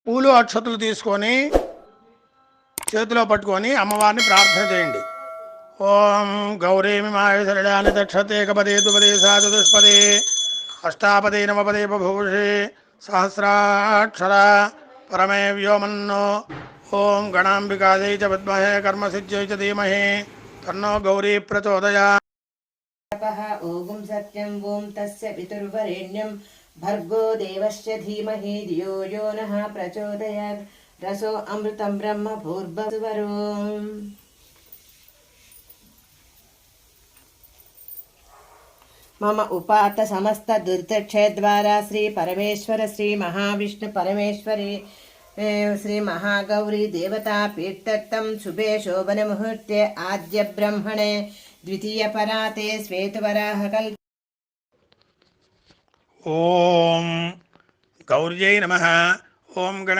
పూలు అక్షతులు తీసుకొని చేతిలో పట్టుకొని అమ్మవారిని ప్రార్థన చేయండి. ఓం గౌరీమి మాయశరణాని దక్షతే కపదే దుపదే సాచతుష్పదే అష్టాపదే నవపదే బభూషే సహస్రాక్షర పరమే వ్యోమన్నో. ఓం గణాంబికాదై చ విద్మహే కర్మసిద్ధ్యై చ ధీమహి తన్నో గౌరీ ప్రచోదయాత్. ఓం సత్యం ఓం తస్య పితుర్వరేణ్యం భర్గో దేవస్య ధీమహి ధియో యో నః ప్రచోదయాత్. రసో అమృతం బ్రహ్మ భూర్భువః. మమ ఉపాత సమస్త దుర్దక్షయద్వారా శ్రీ పరమేశ్వర శ్రీ మహావిష్ణు పరమేశ్వరి శ్రీ మహాగౌరీ దేవతా పీఠం శుభే శోభన ముహూర్తే ఆద్య బ్రహ్మణే ద్వితీయ పరాతే శ్వేతవరాహ కల్ప. ఓం గౌర్యై నమః. ఓం గణ